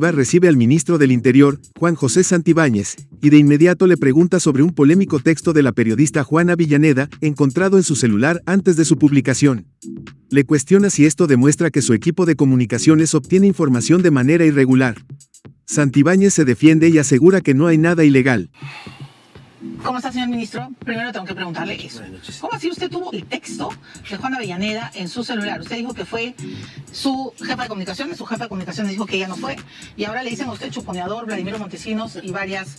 Recibe al ministro del Interior, Juan José Santibáñez, y de inmediato le pregunta sobre un polémico texto de la periodista Juana Villaneda, encontrado en su celular antes de su publicación. Le cuestiona si esto demuestra que su equipo de comunicaciones obtiene información de manera irregular. Santibáñez se defiende y asegura que no hay nada ilegal. ¿Cómo está, señor ministro? Primero tengo que preguntarle eso. Buenas noches. ¿Cómo así usted tuvo el texto de Juana Villaneda en su celular? Usted dijo que fue su jefa de comunicaciones dijo que ella no fue. Y ahora le dicen a usted chuponeador, Vladimiro Montesinos y varios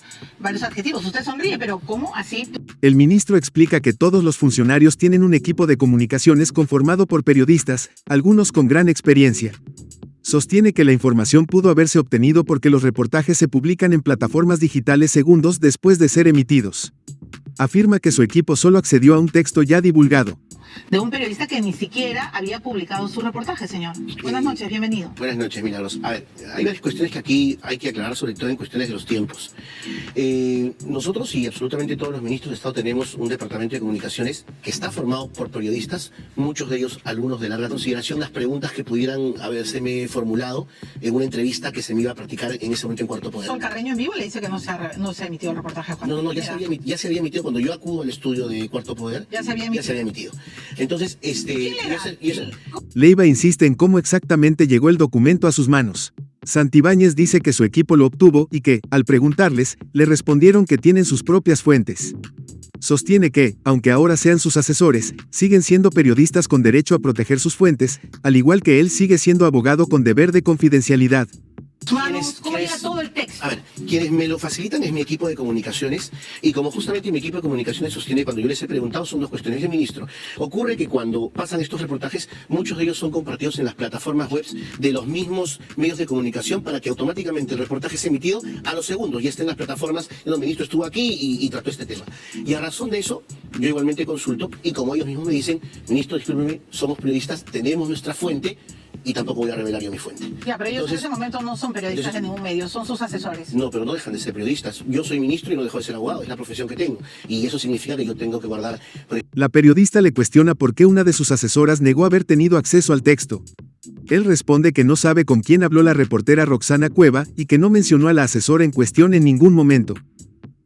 adjetivos. Usted sonríe, pero ¿cómo así? El ministro explica que todos los funcionarios tienen un equipo de comunicaciones conformado por periodistas, algunos con gran experiencia. Sostiene que la información pudo haberse obtenido porque los reportajes se publican en plataformas digitales segundos después de ser emitidos. Afirma que su equipo solo accedió a un texto ya divulgado. De un periodista que ni siquiera había publicado su reportaje, señor. Buenas noches, bienvenido. Buenas noches, Milagros. A ver, hay varias cuestiones que aquí hay que aclarar, sobre todo en cuestiones de los tiempos. Nosotros y absolutamente todos los ministros de Estado tenemos un departamento de comunicaciones que está formado por periodistas, muchos de ellos alumnos de larga consideración, las preguntas que pudieran habérseme formulado en una entrevista que se me iba a practicar en ese momento en Cuarto Poder. Sol Carreño en vivo le dice que no se ha emitido el reportaje de Juan. No, ya se había emitido cuando yo acudo al estudio de Cuarto Poder. Ya se había emitido. Entonces, Leiva insiste en cómo exactamente llegó el documento a sus manos. Santibáñez dice que su equipo lo obtuvo y que, al preguntarles, le respondieron que tienen sus propias fuentes. Sostiene que, aunque ahora sean sus asesores, siguen siendo periodistas con derecho a proteger sus fuentes, al igual que él sigue siendo abogado con deber de confidencialidad. ¿Cómo llega todo el texto? A ver, quienes me lo facilitan es mi equipo de comunicaciones, y como justamente mi equipo de comunicaciones sostiene cuando yo les he preguntado, son dos cuestiones de ministro. Ocurre que cuando pasan estos reportajes, muchos de ellos son compartidos en las plataformas web de los mismos medios de comunicación para que automáticamente el reportaje sea emitido a los segundos, ya esté en las plataformas en donde el ministro estuvo aquí y trató este tema. Y a razón de eso, yo igualmente consulto, y como ellos mismos me dicen, ministro, discúlpeme, somos periodistas, tenemos nuestra fuente, y tampoco voy a revelar yo mi fuente. Ya, pero ellos en ese momento no son periodistas de ningún medio, son sus asesores. No, pero no dejan de ser periodistas. Yo soy ministro y no dejo de ser abogado, es la profesión que tengo. Y eso significa que yo tengo que guardar... La periodista le cuestiona por qué una de sus asesoras negó haber tenido acceso al texto. Él responde que no sabe con quién habló la reportera Roxana Cueva y que no mencionó a la asesora en cuestión en ningún momento.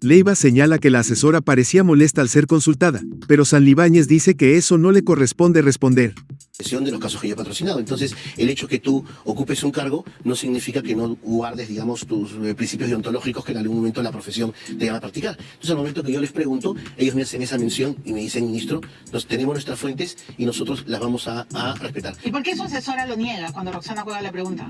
Leiva señala que la asesora parecía molesta al ser consultada, pero Santibáñez dice que eso no le corresponde responder. De los casos que yo he patrocinado. Entonces, el hecho que tú ocupes un cargo no significa que no guardes, digamos, tus principios deontológicos que en algún momento la profesión te va a practicar. Entonces, al momento que yo les pregunto, ellos me hacen esa mención y me dicen, ministro, tenemos nuestras fuentes y nosotros las vamos a respetar. ¿Y por qué su asesora lo niega cuando Roxana Cueva le pregunta?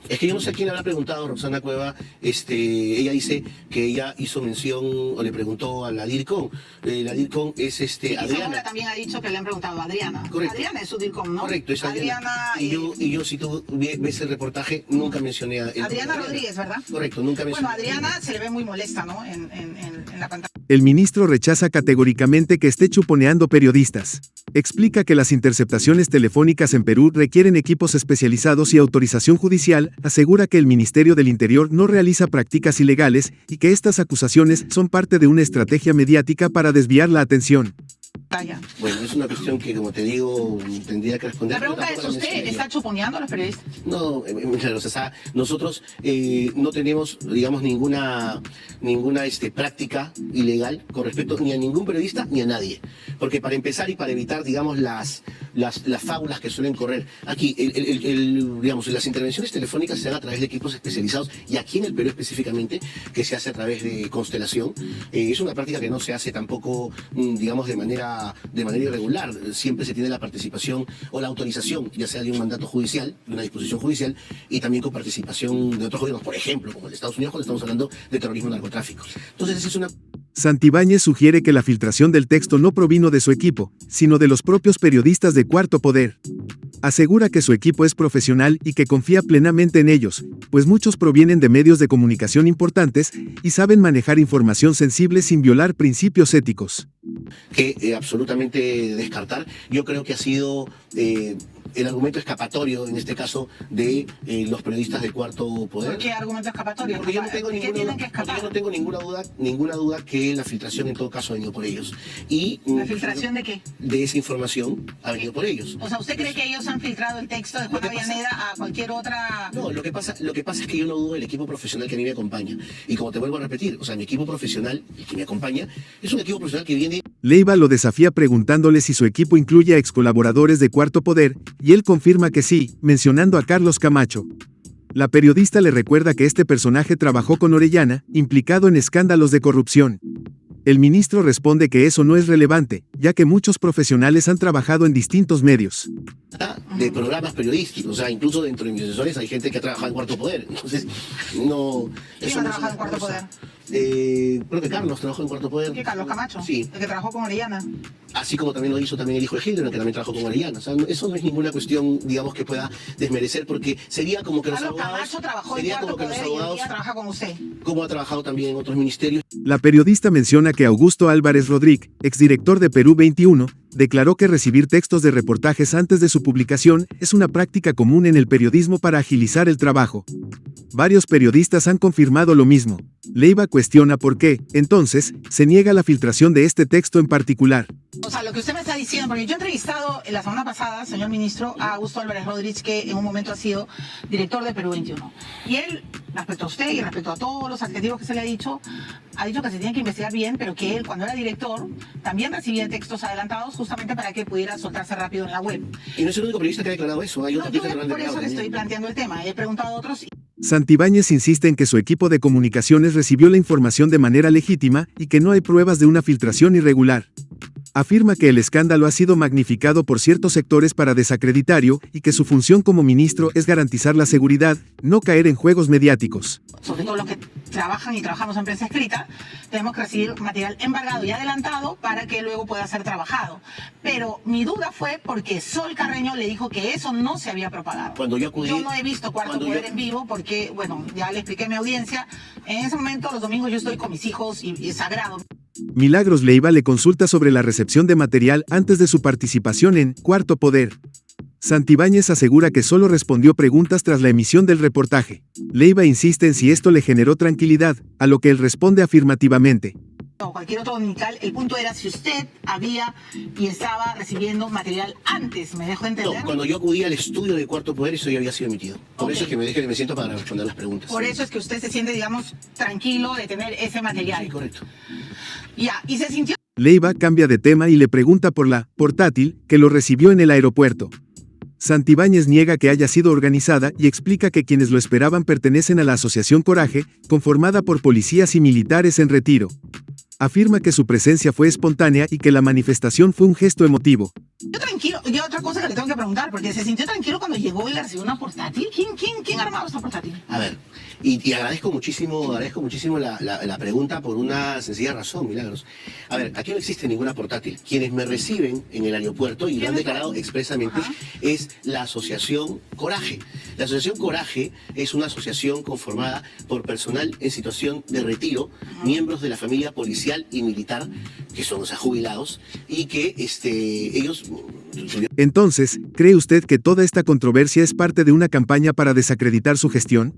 Es que yo no sé a quién le habrá preguntado Roxana Cueva. Ella dice que ella hizo mención o le preguntó a la DIRCOM. La DIRCOM es Adriana. Adriana. También ha dicho que le han preguntado a Adriana. Correcto. Adriana es su DIRCOM, ¿no? Correcto, es Adriana. Y yo, si tú ves el reportaje, nunca mencioné a Adriana Rodríguez, ¿verdad? Correcto, nunca mencioné. Bueno, Adriana se le ve muy molesta, ¿no? En la pantalla. El ministro rechaza categóricamente que esté chuponeando periodistas. Explica que las interceptaciones telefónicas en Perú requieren equipos especializados y autorización judicial, asegura que el Ministerio del Interior no realiza prácticas ilegales y que estas acusaciones son parte de una estrategia mediática para desviar la atención. Bueno, es una cuestión que, como te digo, tendría que responder. La pregunta es, ¿usted está chuponeando a los periodistas? No, claro, o sea, nosotros no tenemos, digamos, ninguna práctica ilegal con respecto ni a ningún periodista ni a nadie. Porque para empezar y para evitar, digamos, las fábulas que suelen correr, aquí, digamos, las intervenciones telefónicas se dan a través de equipos especializados, y aquí en el Perú específicamente, que se hace a través de Constelación. Es una práctica que no se hace tampoco, digamos, de manera irregular. Siempre se tiene la participación o la autorización, ya sea de un mandato judicial, de una disposición judicial, y también con participación de otros gobiernos, por ejemplo, como el de Estados Unidos, cuando estamos hablando de terrorismo y narcotráfico. Entonces, esa es una... Santibáñez sugiere que la filtración del texto no provino de su equipo, sino de los propios periodistas de Cuarto Poder. Asegura que su equipo es profesional y que confía plenamente en ellos, pues muchos provienen de medios de comunicación importantes y saben manejar información sensible sin violar principios éticos. Que absolutamente descartar. Yo creo que ha sido el argumento escapatorio, en este caso, de los periodistas del Cuarto Poder. ¿Por qué argumento escapatorio? Porque yo no tengo ¿Por qué tienen que porque yo escapar? no tengo ninguna duda que la filtración en todo caso ha venido por ellos. Y, ¿La filtración de qué? de esa información ha venido por ellos. O sea, ¿usted cree que ellos han filtrado el texto de Juana Avellaneda a cualquier otra...? No, lo que pasa es que yo no dudo del equipo profesional que a mí me acompaña. Y como te vuelvo a repetir, o sea, mi equipo profesional, el que me acompaña, es un equipo profesional que viene... Leiva lo desafía preguntándole si su equipo incluye a excolaboradores de Cuarto Poder, y él confirma que sí, mencionando a Carlos Camacho. La periodista le recuerda que este personaje trabajó con Orellana, implicado en escándalos de corrupción. El ministro responde que eso no es relevante, ya que muchos profesionales han trabajado en distintos medios. de programas periodísticos, o sea, incluso dentro de mis asesores hay gente que ha trabajado en Cuarto Poder, entonces, no... ¿Quién ha trabajado en Cuarto Poder? Creo que Carlos trabajó en Cuarto Poder. ¿Qué, Carlos Camacho? Sí. El que trabajó con Orellana. Así como también lo hizo también el hijo de Hildebrand, que también trabajó con Orellana. O sea, eso no es ninguna cuestión, digamos, que pueda desmerecer, porque sería como que los Carlos abogados... Camacho trabajó en sería Cuarto como que los Poder y hoy abogados, día trabaja con usted. como ha trabajado también en otros ministerios. La periodista menciona que Augusto Álvarez Rodríguez, exdirector de Perú 21, declaró que recibir textos de reportajes antes de su publicación es una práctica común en el periodismo para agilizar el trabajo. Varios periodistas han confirmado lo mismo. Leiva cuestiona por qué, entonces, se niega la filtración de este texto en particular. O sea, lo que usted me está diciendo, porque yo he entrevistado la semana pasada, señor ministro, a Augusto Álvarez Rodríguez, que en un momento ha sido director de Perú 21. Y él, respecto a usted y respecto a todos los adjetivos que se le ha dicho que se tiene que investigar bien, pero que él, cuando era director, también recibía textos adelantados justamente para que pudiera soltarse rápido en la web. Y no es el único periodista que ha declarado eso, hay No, otros yo periodistas que lo han por eso declarado le estoy también. planteando el tema. He preguntado a otros. Santibáñez insiste en que su equipo de comunicaciones recibió la información de manera legítima y que no hay pruebas de una filtración irregular. Afirma que el escándalo ha sido magnificado por ciertos sectores para desacreditarlo y que su función como ministro es garantizar la seguridad, no caer en juegos mediáticos. Sobre todo los que trabajan y trabajamos en prensa escrita, tenemos que recibir material embargado y adelantado para que luego pueda ser trabajado. Pero mi duda fue porque Sol Carreño le dijo que eso no se había propagado. Cuando yo acudí... Yo no he visto Cuarto Poder en vivo porque, bueno, ya le expliqué a mi audiencia. En ese momento, los domingos, yo estoy con mis hijos y es sagrado. Milagros Leiva le consulta sobre la recepción de material antes de su participación en Cuarto Poder. Santibáñez asegura que solo respondió preguntas tras la emisión del reportaje. Leiva insiste en si esto le generó tranquilidad, a lo que él responde afirmativamente. O cualquier otro dominical, el punto era si usted había y estaba recibiendo material antes, ¿me dejo entender? No, cuando yo acudí al estudio de Cuarto Poder, eso ya había sido emitido. Por Ok. eso es que me siento para responder las preguntas. Por eso es que usted se siente, digamos, tranquilo de tener ese material. Sí, correcto. Ya, y se sintió... Leiva cambia de tema y le pregunta por la portátil que lo recibió en el aeropuerto. Santibáñez niega que haya sido organizada y explica que quienes lo esperaban pertenecen a la Asociación Coraje, conformada por policías y militares en retiro. Afirma que su presencia fue espontánea y que la manifestación fue un gesto emotivo. Yo tranquilo, y otra cosa que le tengo que preguntar, porque se sintió tranquilo cuando llegó y le recibió una portátil. ¿Quién ha armado esta portátil? A ver, y agradezco muchísimo la pregunta por una sencilla razón, Milagros. A ver, aquí no existe ninguna portátil. Quienes me reciben en el aeropuerto, y lo han declarado expresamente, Ajá. es la Asociación Coraje. La Asociación Coraje es una asociación conformada por personal en situación de retiro, miembros de la familia policial y militar, que son, o sea, jubilados, y que ellos... Entonces, ¿cree usted que toda esta controversia es parte de una campaña para desacreditar su gestión?